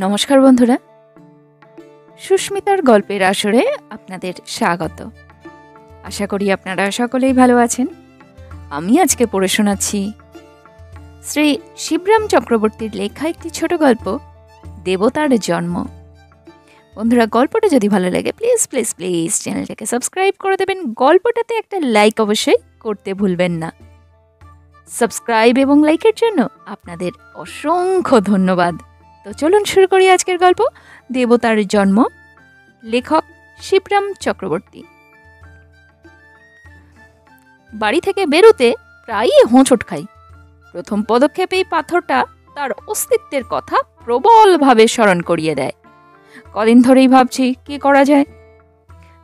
নমস্কার বন্ধুরা, সুস্মিতার গল্পের আসরে আপনাদের স্বাগত। আশা করি আপনারা সকলেই ভালো আছেন। আমি আজকে পড়ে শোনাচ্ছি শ্রী শিবরাম চক্রবর্তীর লেখা একটি ছোট গল্প, দেবতার জন্ম। বন্ধুরা, গল্পটা যদি ভালো লাগে প্লিজ প্লিজ প্লিজ চ্যানেলটাকে সাবস্ক্রাইব করে দেবেন। গল্পটাতে একটা লাইক অবশ্যই করতে ভুলবেন না। সাবস্ক্রাইব এবং লাইকের জন্য আপনাদের অসংখ্য ধন্যবাদ। তো চলুন শুরু করি আজকের গল্প, দেবতার জন্ম। লেখক শিবরাম চক্রবর্তী। বাড়ি থেকে বেরোতে প্রায়ই হোঁচট খাই। প্রথম পদক্ষেপেই পাথরটা তার অস্তিত্বের কথা প্রবলভাবে স্মরণ করিয়ে দেয়। কদিন ধরেই ভাবছি কি করা যায়।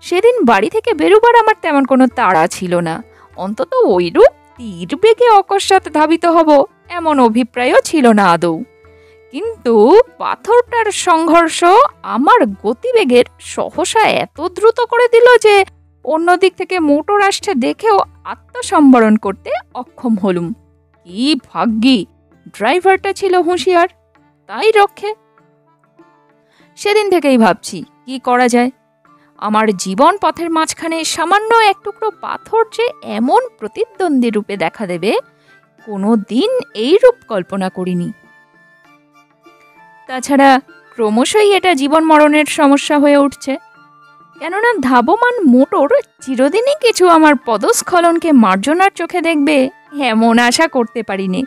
সেদিন বাড়ি থেকে বেরোবার আমার তেমন কোনো তাড়া ছিল না। অন্তত ওইরূপ তীর বেগে অকস্মাৎ ধাবিত হব এমন অভিপ্রায়ও ছিল না আদৌ। কিন্তু পাথরটার সংঘর্ষ আমার গতিবেগের সহসা এত দ্রুত করে দিল যে অন্যদিক থেকে মোটর আসছে দেখেও আত্মসম্বরণ করতে অক্ষম হলুম। কি ভাগ্যি ড্রাইভারটা ছিল হুঁশিয়ার, তাই রক্ষে। সেদিন থেকেই ভাবছি কি করা যায়। আমার জীবন পথের মাঝখানে সামান্য এক টুকরো পাথর যে এমন প্রতিদ্বন্দ্বী রূপে দেখা দেবে কোনো দিন এই রূপ কল্পনা করিনি। তাছাড়া ক্রমশই এটা জীবন মরণের সমস্যা হয়ে উঠছে, কেননা ধাবমান মোটর চিরদিনই কিছু আমার পদস্খলনকে মার্জনার চোখে দেখবে এমন আশা করতে পারিনি।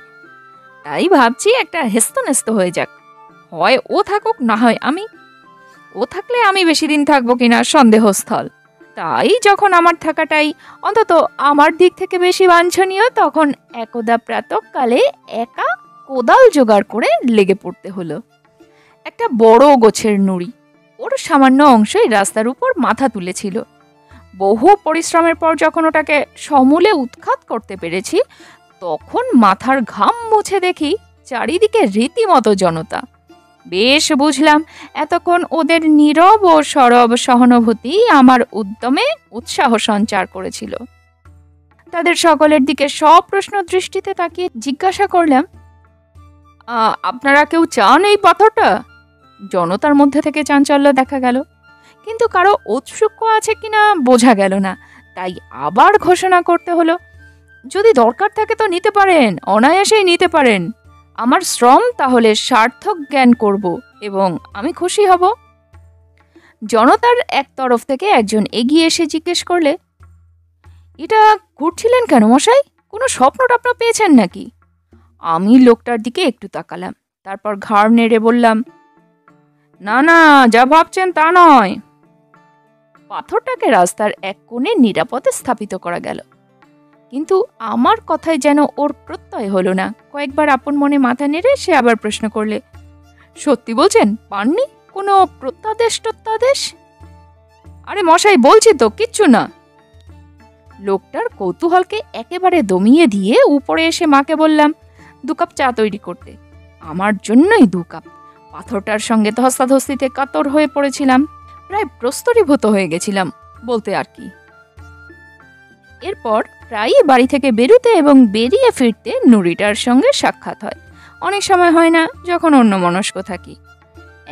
তাই ভাবছি একটা হেস্তনেস্ত হয়ে যাক, হয় ও থাকুক না হয় আমি। ও থাকলে আমি বেশি দিন থাকবো কিনা সন্দেহস্থল। তাই যখন আমার থাকাটাই অন্তত আমার দিক থেকে বেশি বাঞ্ছনীয়, তখন একদা প্রাতঃকালে একা কোদাল জোগাড় করে লেগে পড়তে হলো। একটা বড় গোছের নুড়ি, ওর সামান্য অংশই রাস্তার উপর মাথা তুলেছিল। বহু পরিশ্রমের পর যখন ওটাকে সমূলে উৎখাত করতে পেরেছি, তখন মাথার ঘাম মুছে দেখি চারিদিকে রীতিমতো জনতা। বেশ বুঝলাম এতক্ষণ ওদের নীরব ও সরব সহানুভূতি আমার উদ্যমে উৎসাহ সঞ্চার করেছিল। তাদের সকলের দিকে সপ্রশ্ন দৃষ্টিতে তাকিয়ে জিজ্ঞাসা করলাম, আপনারা কেউ চান এই পাথরটা? জনতার মধ্যে থেকে চাঞ্চল্য দেখা গেল, কিন্তু কারো ঔৎসুক্য আছে কিনা বোঝা গেল না। তাই আবার ঘোষণা করতে হলো, যদি দরকার থাকে তো নিতে পারেন, অনায়াসেই নিতে পারেন। আমার শ্রম তাহলে সার্থক জ্ঞান করব এবং আমি খুশি হব। জনতার এক তরফ থেকে একজন এগিয়ে এসে জিজ্ঞেস করলে, এটা ঘুরছিলেন কেন মশাই? কোনো স্বপ্ন টপ্ন পেয়েছেন নাকি? আমি লোকটার দিকে একটু তাকালাম, তারপর ঘাড় নেড়ে বললাম, না না, যা ভাবছেন তা নয়। পাথরটাকে রাস্তার এক কোণে নিরাপদে স্থাপিত করা গেল, কিন্তু আমার কথায় যেন ওর প্রত্যয় হলো না। কয়েকবার আপন মনে মাথা নেড়ে সে আবার প্রশ্ন করলে, সত্যি বলছেন পাননি কোনো প্রত্যাদেশ টত্যাদেশ? আরে মশাই, বলছি তো কিচ্ছু না। লোকটার কৌতূহলকে একেবারে দমিয়ে দিয়ে উপরে এসে মাকে বললাম 2 কাপ চা তৈরি করতে। আমার জন্যই 2 কাপ। পাথরটার সঙ্গে ধস্তাধস্তিতে কাতর হয়ে পড়েছিলাম, প্রায় প্রস্তরীভূত হয়ে গেছিলাম বলতে আর কি। এরপর প্রায়ই বাড়ি থেকে বেরোতে এবং বেরিয়ে ফিরতে নুরিটার সঙ্গে সাক্ষাৎ হয়। অনেক সময় হয় না, যখন অন্যমনস্ক থাকি।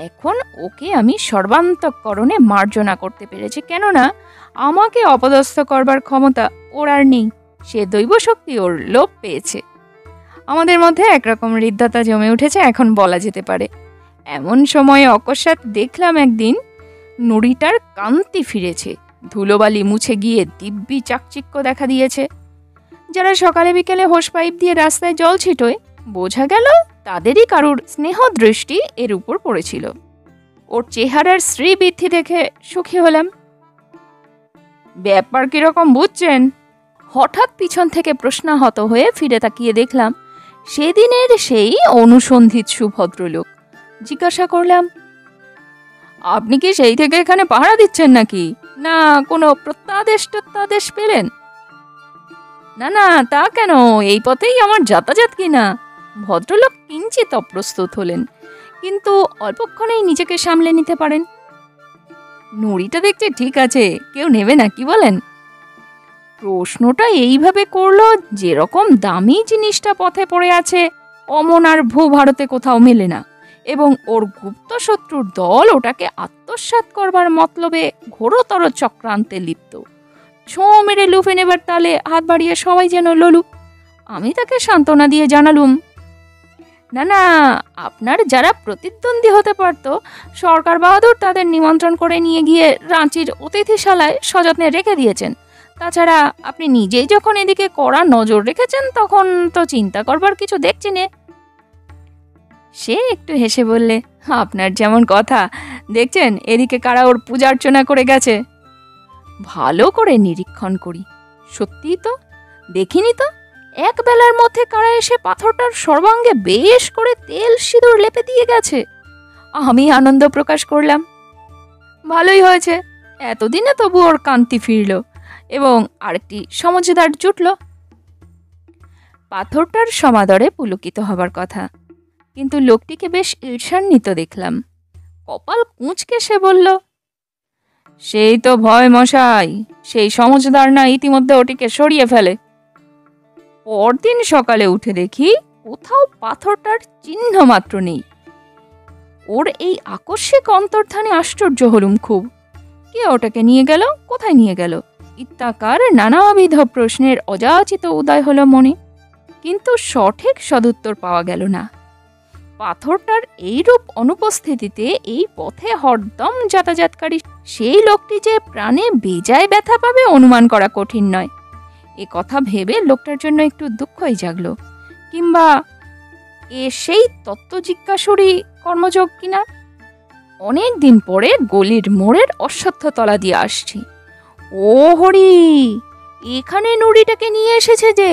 এখন ওকে আমি সর্বান্তঃকরণে মার্জনা করতে পেরেছি, কেননা আমাকে অপদস্থ করবার ক্ষমতা ওর আর নেই। সে দৈব শক্তি ওর লোপ পেয়েছে। আমাদের মধ্যে একরকম হৃদ্যতা জমে উঠেছে এখন বলা যেতে পারে। এমন সময় অকস্মাৎ দেখলাম একদিন নুড়িটার কান্তি ফিরেছে, ধুলোবালি মুছে গিয়ে দিব্যি চাকচিক্য দেখা দিয়েছে। যারা সকালে বিকেলে হোস পাইপ দিয়ে রাস্তায় জল ছিটোয়, বোঝা গেল তাদেরই কারুর স্নেহ দৃষ্টি এর উপর পড়েছিল। ওর চেহারার শ্রীবৃদ্ধি দেখে সুখী হলাম। ব্যাপার কিরকম বুঝছেন? হঠাৎ পিছন থেকে প্রশ্নাহত হয়ে ফিরে তাকিয়ে দেখলাম সেদিনের সেই অনুসন্ধিৎসু ভদ্রলোক। জিজ্ঞাসা করলাম, আপনি কি সেই থেকে এখানে পাহারা দিচ্ছেন নাকি, না কোনো প্রত্যাদেশ টত্যাদেশ পেলেন? না না, তা কেন, এই পথেই আমার যাতায়াত কিনা। ভদ্রলোক কিঞ্চিত অপ্রস্তুত হলেন, কিন্তু অল্পক্ষণেই নিজেকে সামলে নিতে পারেন। নুড়িটা দেখতে ঠিক আছে, কেউ নেবে না কি বলেন? প্রশ্নটা এইভাবে করলো যেরকম দামি জিনিসটা পথে পড়ে আছে অমন আর ভূ ভারতে কোথাও মেলে না। এবং ওর গুপ্ত শত্রুর দল ওটাকে আত্মসাৎ করবার মতলবে ঘোরতর চক্রান্তে লিপ্ত। ছোঁ মেরে লুফে নেবার তালে হাত বাড়িয়ে সবাই যেন লোলুপ। আমি তাকে সান্ত্বনা দিয়ে জানালুম, না না, আপনার যারা প্রতিদ্বন্দ্বী হতে পারত সরকার বাহাদুর তাদের নিমন্ত্রণ করে নিয়ে গিয়ে রাঁচির অতিথিশালায় সযত্নে রেখে দিয়েছেন। তাছাড়া আপনি নিজেই যখন এদিকে কড়া নজর রেখেছেন তখন তো চিন্তা করবার কিছু দেখছি নে। সে একটু হেসে বললে, আপনার যেমন কথা, দেখছেন এদিকে কারা ওর পূজা অর্চনা করে গেছে। ভালো করে নিরীক্ষণ করি, সত্যিই তো দেখিনি তো, এক বেলার মধ্যে কারা এসে পাথরটার সর্বাঙ্গে বেশ করে তেল সিঁদুর লেপে দিয়ে গেছে। আমি আনন্দ প্রকাশ করলাম, ভালোই হয়েছে, এতদিনে তবু ওর কান্তি ফিরল এবং আরেকটি সমঝদার জুটল। পাথরটার সমাদরে পুলকিত হবার কথা, কিন্তু লোকটিকে বেশ ঈর্ষান্বিত দেখলাম। কপাল কুঁচকে সে বলল, সেই তো ভয় মশাই, সেই সমঝদার না ইতিমধ্যে ওটিকে সরিয়ে ফেলে। পরদিন সকালে উঠে দেখি কোথাও পাথরটার চিহ্ন মাত্র নেই। ওর এই আকস্মিক অন্তর্ধানে আশ্চর্য হলুম খুব। কে ওটাকে নিয়ে গেল, কোথায় নিয়ে গেল ইত্যাকার নানাবিধ প্রশ্নের অযাচিত উদয় হলো মনে, কিন্তু সঠিক সদুত্তর পাওয়া গেল না। পাথরটার এইরূপ অনুপস্থিতিতে এই পথে হরদম যাতায়াতকারী সেই লোকটি যে প্রাণে বেজায় ব্যথা পাবে অনুমান করা কঠিন নয়। এ কথা ভেবে লোকটার জন্য একটু দুঃখই জাগল। কিংবা এ সেই তত্ত্ব জিজ্ঞাসুরই কর্মযোগ কিনা। অনেক দিন পরে গলির মোড়ের অশ্বত্থতলা দিয়ে আসছি। ও হরি, এখানে নুড়িটাকে নিয়ে এসেছে যে।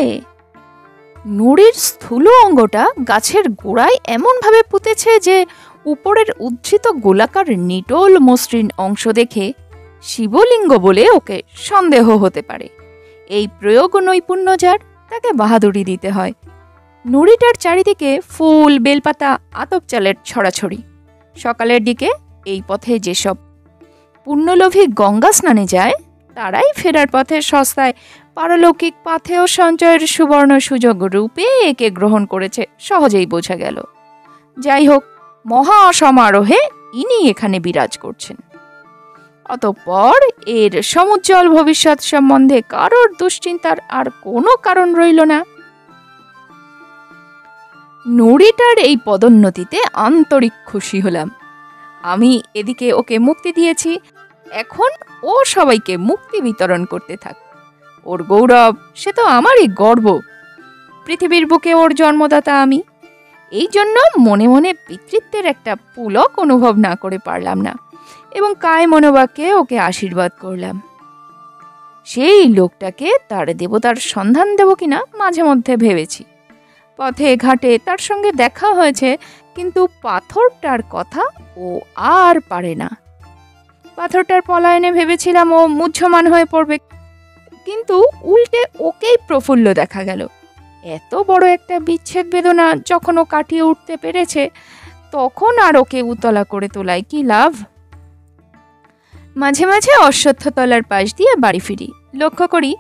নুড়ির স্থূল অঙ্গটা গাছের গোড়ায় এমনভাবে পুঁতেছে যে উপরের উদ্ধৃত গোলাকার নিটোল মসৃণ অংশ দেখে শিবলিঙ্গ বলে ওকে সন্দেহ হতে পারে। এই প্রয়োগ নৈপুণ্য যার, তাকে বাহাদুরি দিতে হয়। নুড়িটার চারিদিকে ফুল, বেলপাতা, আতপ চালের ছড়াছড়ি। সকালের দিকে এই পথে যেসব পুণ্যলোভী গঙ্গা স্নানে যায় তারাই ফেরার পথে সস্তায় পারলৌকিক পাথেয় সঞ্চয়ের সুবর্ণ সুযোগ রূপে একে গ্রহণ করেছে, সহজেই বোঝা গেল। যাই হোক, মহা সমারোহে ইনি এখানে বিরাজ করছেন। অতঃপর এর সমুজ্জ্বল ভবিষ্যৎ সম্বন্ধে কারোর দুশ্চিন্তার আর কোনো কারণ রইল না। নুড়িটার এই পদোন্নতিতে আন্তরিক খুশি হলাম। আমি এদিকে ওকে মুক্তি দিয়েছি, এখন ও সবাইকে মুক্তি বিতরণ করতে থাক। ওর গৌরব, সে তো আমারই গর্ব। পৃথিবীর বুকে ওর জন্মদাতা আমি। এই জন্য মনে মনে পিতৃত্বের একটা পুলক অনুভব না করে পারলাম না এবং কায় মনোবাক্যে ওকে আশীর্বাদ করলাম। সেই লোকটাকে তার দেবতার সন্ধান দেব কিনা মাঝে মধ্যে ভেবেছি। পথে ঘাটে তার সঙ্গে দেখা হয়েছে, কিন্তু পাথরটার কথা ও আর পারে না। পাথরটার পলায়নে ভেবেছিলাম ও মুহ্যমান হয়ে পড়বে, কিন্তু উল্টে ওকেই প্রফুল্ল দেখা গেল। এত বড় একটা বিচ্ছেদ বেদনা যখন ও কাটিয়ে উঠতে পেরেছে, তখন আর ওকে উতলা করে তোলায় কি লাভ। মাঝে মাঝে অশ্বত্থতলার পাশ দিয়ে বাড়ি ফিরি, লক্ষ্য করি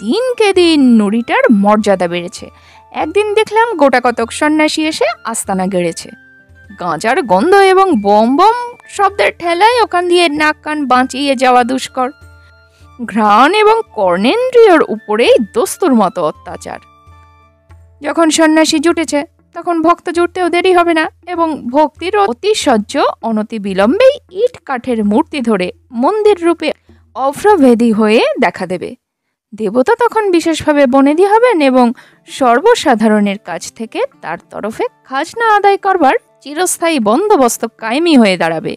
দিনকে দিন নুড়িটার মর্যাদা বেড়েছে। একদিন দেখলাম গোটা কতক সন্ন্যাসী এসে আস্তানা গেড়েছে। গাঁজার গন্ধ এবং বম বম শব্দের ঠেলায় ওখান দিয়ে নাক কান বাঁচিয়ে যাওয়া দুষ্কর। ঘ্রাণ এবং কর্ণেন্দ্রিয়র উপরেই দস্তুর মতো অত্যাচার। যখন সন্ন্যাসী জুটেছে তখন ভক্ত জুটতেও দেরি হবে না এবং ভক্তির অতিশয্য অনতি বিলম্বেই ইট কাঠের মূর্তি ধরে মন্দির রূপে অভ্রভেদী হয়ে দেখা দেবে। দেবতা তখন বিশেষভাবে বনেদি হবেন এবং সর্বসাধারণের কাছ থেকে তার তরফে খাজনা আদায় করবার চিরস্থায়ী বন্দোবস্ত কায়েমি হয়ে দাঁড়াবে।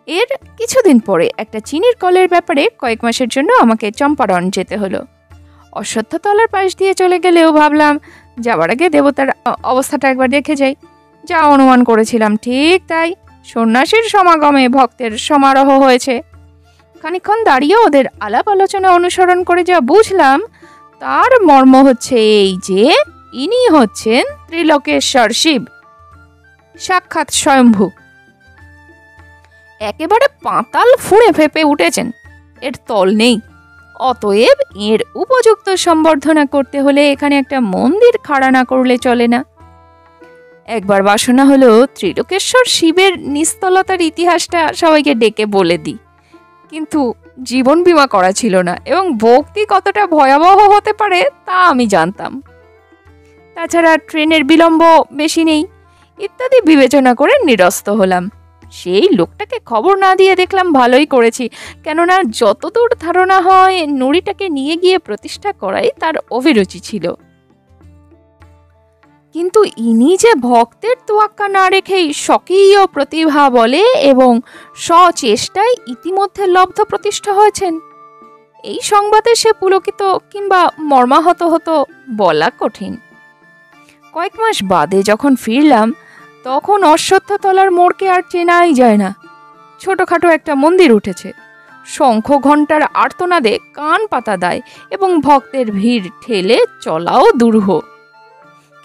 এর কিছুদিন পরে একটা চিনির কলের ব্যাপারে কয়েক মাসের জন্য আমাকে চম্পারণ যেতে হলো। অশ্বত্থতলার পাশ দিয়ে চলে গেলেও ভাবলাম যাবার আগে দেবতার অবস্থাটা একবার দেখে যাই। যা অনুমান করেছিলাম ঠিক তাই, সন্ন্যাসীর সমাগমে ভক্তের সমারোহ হয়েছে। খানিকক্ষণ দাঁড়িয়ে ওদের আলাপ আলোচনা অনুসরণ করে যা বুঝলাম তার মর্ম হচ্ছে এই যে ইনি হচ্ছেন ত্রিলোকেশ্বর শিব, সাক্ষাৎ স্বয়ম্ভু। একেবারে পাতাল ফুঁড়ে ফেপে উঠেছেন, এর তল নেই। অতএব এর উপযুক্ত সম্বর্ধনা করতে হলে এখানে একটা মন্দির খাড়া না করলে চলে না। একবার বাসনা হলো ত্রিলোকেশ্বর শিবের নিস্তলতার ইতিহাসটা সবাইকে ডেকে বলে দিই, কিন্তু জীবন বীমা করা ছিল না এবং ভক্তি কতটা ভয়াবহ হতে পারে তা আমি জানতাম। তাছাড়া ট্রেনের বিলম্ব বেশি নেই ইত্যাদি বিবেচনা করে নিরস্ত হলাম। সেই লোকটাকে খবর না দিয়ে দেখলাম ভালোই করেছি, কেননা যতদূর ধারণা হয় নুড়িটাকে নিয়ে গিয়ে প্রতিষ্ঠা করাই তার অভিরুচি ছিল। কিন্তু ইনি যে ভক্তের তোয়াক্কা না রেখেই স্বকীয় প্রতিভা বলে এবং স্বচেষ্টায় ইতিমধ্যে লব্ধ প্রতিষ্ঠা হয়েছেন, এই সংবাদে সে পুলকিত কিংবা মর্মাহত হতো বলা কঠিন। কয়েক মাস বাদে যখন ফিরলাম তখন অশ্বত্থতলার মোড়কে আর চেনাই যায় না। ছোটখাটো একটা মন্দির উঠেছে, শঙ্খ ঘণ্টার আর্তনাদে কান পাতা দেয় এবং ভক্তের ভিড় ঠেলে চলাও দুরূহ।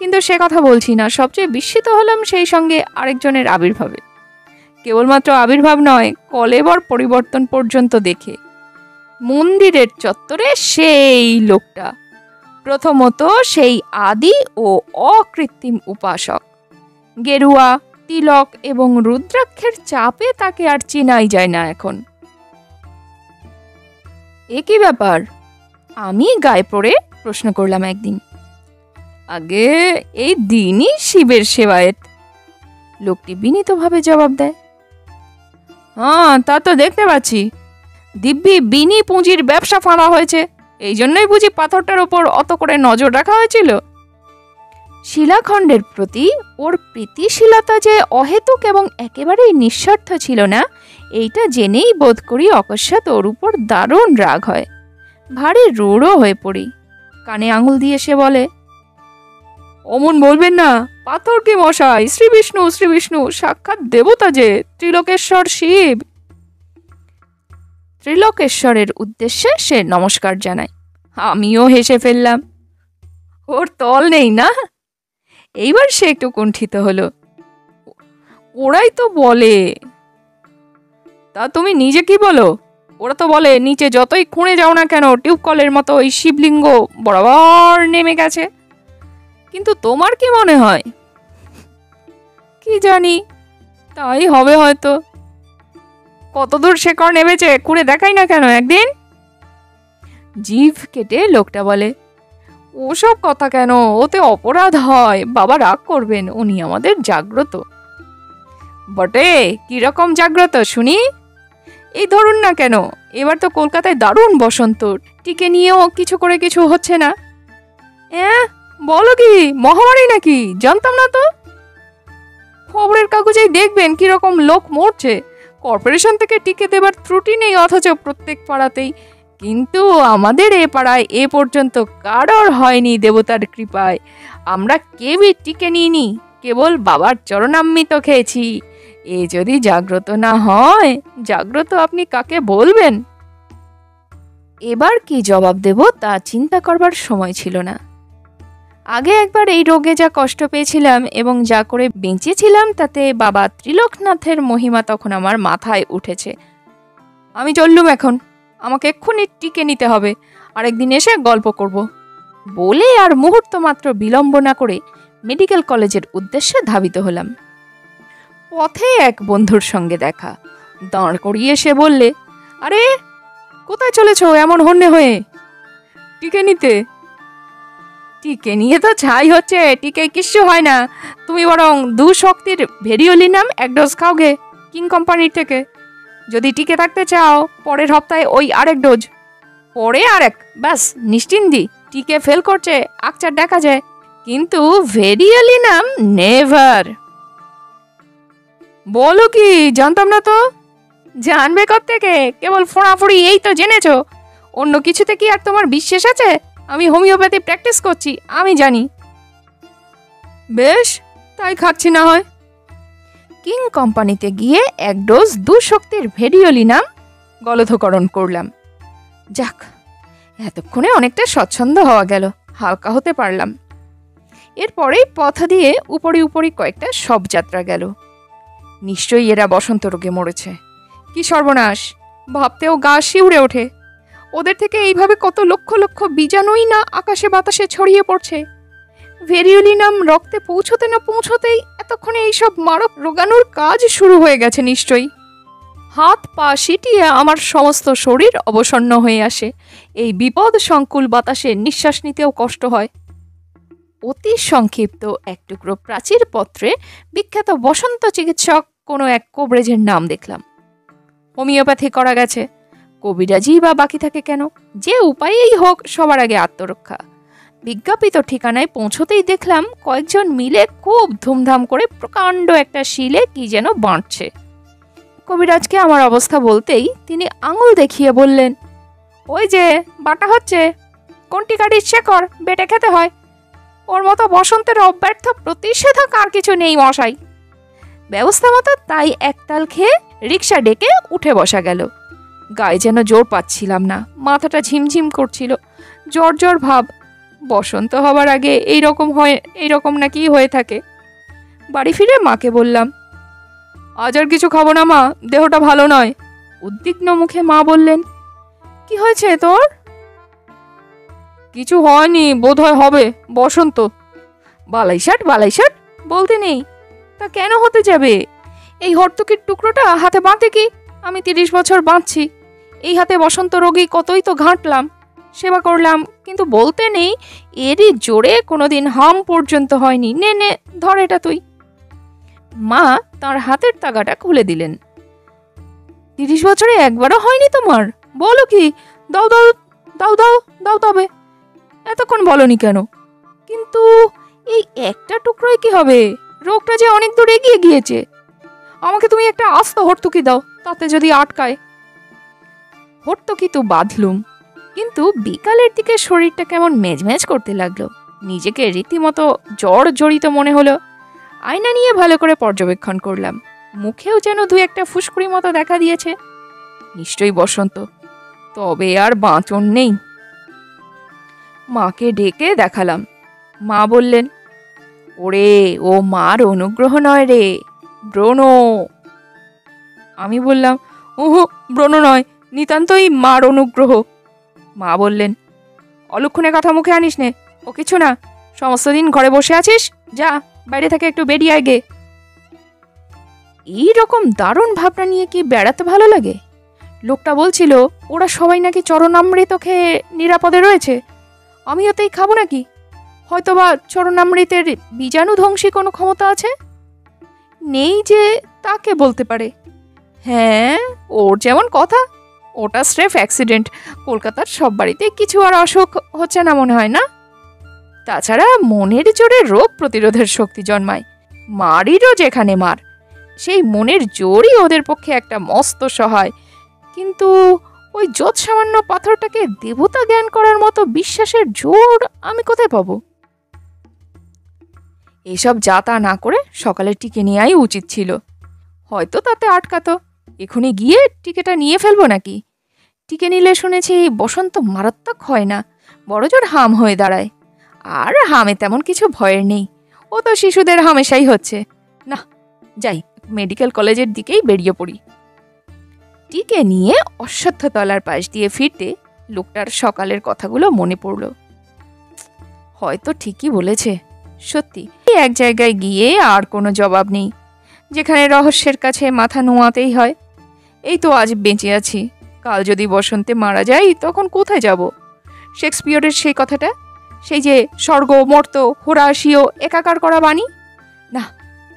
কিন্তু সে কথা বলছি না, সবচেয়ে বিস্মিত হলাম সেই সঙ্গে আরেকজনের আবির্ভাবে। কেবলমাত্র আবির্ভাব নয়, কলেবর পরিবর্তন পর্যন্ত দেখে। মন্দিরের চত্বরে সেই লোকটা, প্রথমত সেই আদি ও অকৃত্রিম উপাসক। গেরুয়া, তিলক এবং রুদ্রাক্ষের চাপে তাকে আর চেনাই যায় না এখন। এ কি ব্যাপার? আমি গায়ে পড়ে প্রশ্ন করলাম একদিন। আগে এই দিনই শিবের সেবায়েত, লোকটি বিনীতভাবে জবাব দেয়। হ্যাঁ, তা তো দেখতে পাচ্ছি। দিব্যি বিনি পুঁজির ব্যবসা ফাঁড়া হয়েছে, এই জন্যই বুঝি পাথরটার ওপর অত করে নজর রাখা হয়েছিল। শিলাখণ্ডের প্রতি ওর প্রীতিশীলতা যে অহেতুক এবং একেবারেই নিঃস্বার্থ ছিল না, এইটা জেনেই বোধ করি অকস্মাৎ ওর উপর দারুণ রাগ হয়। ভারী রূঢ় হয়ে পড়ি। কানে আঙুল দিয়ে সে বলে, অমন বলবেন না, পাথর কি মশাই, শ্রীবিষ্ণু শ্রীবিষ্ণু, সাক্ষাৎ দেবতা যে, ত্রিলোকেশ্বর শিব। ত্রিলোকেশ্বরের উদ্দেশ্যে সে নমস্কার জানায়। আমিও হেসে ফেললাম। ওর তল নেই না? এইবার সে একটু কুণ্ঠিত হলো। ওরাই তো বলে। তা তুমি নিজে কি বলো? ওরা তো বলে নিচে যতই খুঁড়ে যাও না কেন টিউবকলের মতো ওই শিবলিঙ্গ বরাবর নেমে গেছে। কিন্তু তোমার কি মনে হয়? কি জানি, তাই হবে হয়তো। কতদূর শেকড় নেমেছে খুঁড়ে দেখাই না কেন একদিন? জিভ কেটে লোকটা বলে, ওসব কথা কেন, ওতে অপরাধ হয়, বাবা রাগ করবেন, উনি আমাদের জাগ্রত। বটে, কিরকম জাগ্রত শুনি? এই ধরুন না কেন, এবার তো কলকাতায় দারুণ বসন্ত, টিকে নিয়েও কিছু করে কিছু হচ্ছে না। বলো কি, মহামারী নাকি? জানতাম না তো। খবরের কাগজেই দেখবেন কিরকম লোক মরছে। কর্পোরেশন থেকে টিকে দেবার ত্রুটি নেই, অথচ প্রত্যেক পাড়াতেই। কিন্তু আমাদের এ পাড়ায় এ পর্যন্ত কারোর হয়নি দেবতার কৃপায়। আমরা কেউই টিকে নিইনি, কেবল বাবার চরণামৃত খেয়েছি। এ যদি জাগ্রত না হয়, জাগ্রত আপনি কাকে বলবেন? এবার কি জবাব দেব তা চিন্তা করবার সময় ছিল না। আগে একবার এই রোগে যা কষ্ট পেয়েছিলাম এবং যা করে বেঁচেছিলাম, তাতে বাবা ত্রিলোকনাথের মহিমা তখন আমার মাথায় উঠেছে। আমি চললুম এখন, আমাকে এক্ষুনি টিকে নিতে হবে, আরেকদিন এসে গল্প করব বলে আর মুহূর্ত মাত্র বিলম্ব না করে মেডিকেল কলেজের উদ্দেশ্যে ধাবিত হলাম। পথে এক বন্ধুর সঙ্গে দেখা, দাঁড় করিয়ে সে বললে, আরে কোথায় চলেছ এমন হন্যে হয়ে? টিকে নিতে। টিকে নিয়ে তো ছাই হচ্ছে, টিকে কিচ্ছু হয় না। তুমি বরং 2 শক্তির ভেরিওলিনাম 1 ডোজ খাও গে, কিং কোম্পানির থেকে। যদি টিকে থাকতে চাও, পরের সপ্তাহে ওই আরেক ডোজ, পরে আরেক, ব্যাস নিশ্চিন্তি। টিকে ফেল করছে, আকচার দেখা যায়, কিন্তু ভেরিওলিনাম নেভার। বলো কি, জানতাম না তো। জানবে কোত্থেকে, কেবল ফোঁড়াফুড়ি এই তো জেনেছ। অন্য কিছুতে কি আর তোমার বিশ্বাস আছে? আমি হোমিওপ্যাথি প্র্যাকটিস করছি, আমি জানি। বেশ, তাই খাচ্ছি না হয়। কিং কোম্পানিতে গিয়ে 1 ডোজ 2 শক্তির ভেরিওলিনাম গলধকরণ করলাম। যাক, এতক্ষণে অনেকটা স্বচ্ছন্দ হওয়া গেল, হালকা হতে পারলাম। এরপরেই পথ দিয়ে উপরি উপরি কয়েকটা শবযাত্রা গেল। নিশ্চয়ই এরা বসন্ত রোগে মরেছে। কি সর্বনাশ, ভাবতেও গা শিউরে ওঠে। ওদের থেকে এইভাবে কত লক্ষ লক্ষ বীজাণুই না আকাশে বাতাসে ছড়িয়ে পড়ছে। ভেরিওলিনাম রক্তে পৌঁছতে না পৌঁছতেই এতক্ষণে এইসব মারক রোগানোর কাজ শুরু হয়ে গেছে নিশ্চয়ই। হাত পা সিটিয়ে আমার সমস্ত শরীর অবসন্ন হয়ে আসে। এই বিপদ সংকুল বাতাসে নিঃশ্বাস নিতেও কষ্ট হয়। অতি সংক্ষিপ্ত এক টুকরো প্রাচীর পত্রে বিখ্যাত বসন্ত চিকিৎসক কোনো এক কবরেজের নাম দেখলাম। হোমিওপ্যাথি করা গেছে, কবিরাজি বা বাকি থাকে কেন? যে উপায়েই হোক সবার আগে আত্মরক্ষা। বিজ্ঞাপিত ঠিকানায় পৌঁছতেই দেখলাম কয়েকজন মিলে খুব ধুমধাম করে প্রকাণ্ড একটা শিলে কি যেন বাঁটছে। কবিরাজকে আমার অবস্থা বলতেই তিনি আঙুল দেখিয়ে বললেন, ওই যে বাটা হচ্ছে, কোনটি কাটির শেখর বেটে খেতে হয়। ওর মতো বসন্তের অব্যর্থ প্রতিষেধক আর কিছু নেই মশাই। ব্যবস্থা মতো তাই একতাল খেয়ে রিক্সা ডেকে উঠে বসা গেল। গায়ে যেন জোর পাচ্ছিলাম না, মাথাটা ঝিমঝিম করছিল, জ্বর জ্বর ভাব। বসন্ত হবার আগে এইরকম নাকি হয়ে থাকে। বাড়ি ফিরে মাকে বললাম, আজ আর কিছু খাবো না মা, দেহটা ভালো নয়। উদ্বিগ্ন মুখে মা বললেন, কি হয়েছে তোর? কিছু হয়নি, বোধহয় হবে, বসন্ত। বালাইশাট বলতে নেই, তা কেন হতে যাবে? এই হর্তুকির টুকরোটা হাতে বাঁধে কি? আমি 30 বছর বাঁচছি, এই হাতে বসন্ত রোগী কতই তো ঘাঁটলাম, সেবা করলাম, কিন্তু বলতে নেই এরই জোরে কোনোদিন হাম পর্যন্ত হয়নি। নে নে ধর এটা তুই। মা তার হাতের তাগাটা খুলে দিলেন। 30 বছরে একবারও হয়নি তোমার? বলো কি? দাও দাও দাও দাও দাও তবে। এতক্ষণ বলনি কেন? কিন্তু এই একটা টুকরোয় কি হবে? রোগটা যে অনেক দূর এগিয়ে গিয়েছে। আমাকে তুমি একটা আস্ত হর্তুকি দাও, তাতে যদি আটকায়। হর্তুকি তো বাঁধলুম, কিন্তু বিকালের দিকে শরীরটা কেমন মেজমেজ করতে লাগলো। নিজেকে রীতিমতো জ্বর জড়িত মনে হলো। আয়না নিয়ে ভালো করে পর্যবেক্ষণ করলাম। মুখেও যেন 2-1 ফুসকুড়ি মতো দেখা দিয়েছে। নিশ্চয়ই বসন্ত, তবে আর বাঁচন নেই। মাকে ডেকে দেখালাম। মা বললেন, ওরে ও মার অনুগ্রহ নয় রে, ব্রণ। আমি বললাম, ওহো ব্রণ নয়, নিতান্তই মার অনুগ্রহ। মা বললেন, অলক্ষণে কথা মুখে আনিস নে, ও কিছু না। সমস্ত দিন ঘরে বসে আছিস, যা বাইরে থেকে একটু বেরিয়ে আয় গে। এইরকম দারুণ ভাবনা নিয়ে কি বেড়াতে ভালো লাগে? লোকটা বলছিল ওরা সবাই নাকি চরণামৃত খেয়ে নিরাপদে রয়েছে, আমিও তাই খাবো নাকি? হয়তোবা চরণামৃতের বীজাণুধ্বংসী কোনো ক্ষমতা আছে। নেই যে তাকে বলতে পারে। হ্যাঁ, ওর যেমন কথা, ওটা স্রেফ অ্যাক্সিডেন্ট। কলকাতার সব বাড়িতে কিছু আর অসুখ হচ্ছে না মনে হয় না। তাছাড়া মনের জোরে রোগ প্রতিরোধের শক্তি জন্মায়। মারিরও যেখানে মার, সেই মনের জোরই ওদের পক্ষে একটা মস্ত সহায়। কিন্তু ওই যৎ সামান্য পাথরটাকে দেবতা জ্ঞান করার মতো বিশ্বাসের জোর আমি কোথায় পাবো? এসব যা তা না করে সকালে টিকে নেওয়াই উচিত ছিল। হয়তো তাতে আটকাতো। এখনই গিয়ে টিকেটা নিয়ে ফেলবো নাকি? টিকে নিলে শুনেছি বসন্ত মারাত্মক হয় না, বড় জোর হাম হয়ে দাঁড়ায়। আর হামে তেমন কিছু ভয়ের নেই, ও তো শিশুদের হামেশাই হচ্ছে। না, যাই মেডিকেল কলেজের দিকেই বেরিয়ে পড়ি। টিকে নিয়ে অশ্বত্থতলার পাশ দিয়ে ফিরতে লোকটার সকালের কথাগুলো মনে পড়ল। হয়তো ঠিকই বলেছে। সত্যি এক জায়গায় গিয়ে আর কোনো জবাব নেই, যেখানে রহস্যের কাছে মাথা নোয়াতেই হয়। এই তো আজ বেঁচে আছি, কাল যদি বসন্তে মারা যাই তখন কোথায় যাব? শেক্সপিয়রের সেই কথাটা, সেই যে স্বর্গ মর্ত হোরাশীয় একাকার করা বাণী, না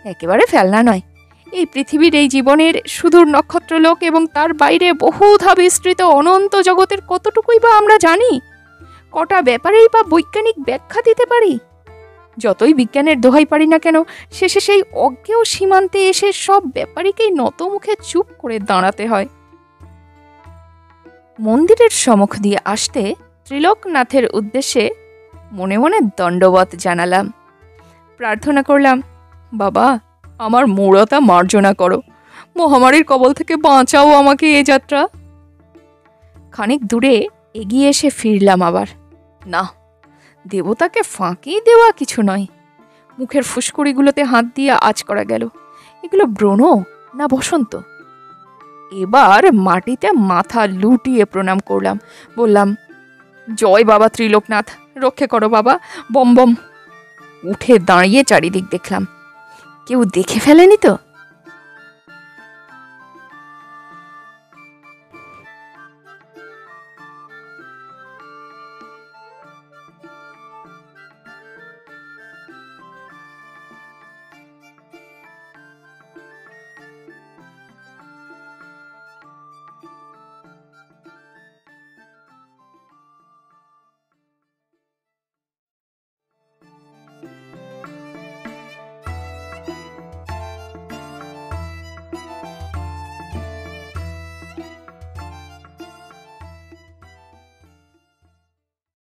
একেবারে ফেলনা নয়। এই পৃথিবীর এই জীবনের সুদূর নক্ষত্রলোক এবং তার বাইরে বহুধা বিস্তৃত অনন্ত জগতের কতটুকুই বা আমরা জানি? কটা ব্যাপারেই বা বৈজ্ঞানিক ব্যাখ্যা দিতে পারি? যতই বিজ্ঞানের দোহাই পারি না কেন, শেষে সেই অজ্ঞেয় সীমান্তে এসে সব ব্যাপারীকেই নত মুখে চুপ করে দাঁড়াতে হয়। মন্দিরের সম্মুখ দিয়ে আসতে ত্রিলোকনাথের উদ্দেশ্যে মনে মনে দণ্ডবত জানালাম। প্রার্থনা করলাম, বাবা আমার মূঢ়তা মার্জনা করো, মহামারীর কবল থেকে বাঁচাও আমাকে এ যাত্রা। খানিক দূরে এগিয়ে এসে ফিরলাম আবার। না, দেবতাকে ফাঁকি দেওয়া কিছু নয়। মুখের ফুসকুড়িগুলোতে হাত দিয়ে আঁচ করা গেল, এগুলো ব্রণ না বসন্ত? এবার মাটিতে মাথা লুটিয়ে প্রণাম করলাম, বললাম, জয় বাবা ত্রিলোকনাথ, রক্ষে করো বাবা, বম বম। উঠে দাঁড়িয়ে চারিদিক দেখলাম, কেউ দেখে ফেলেনি তো?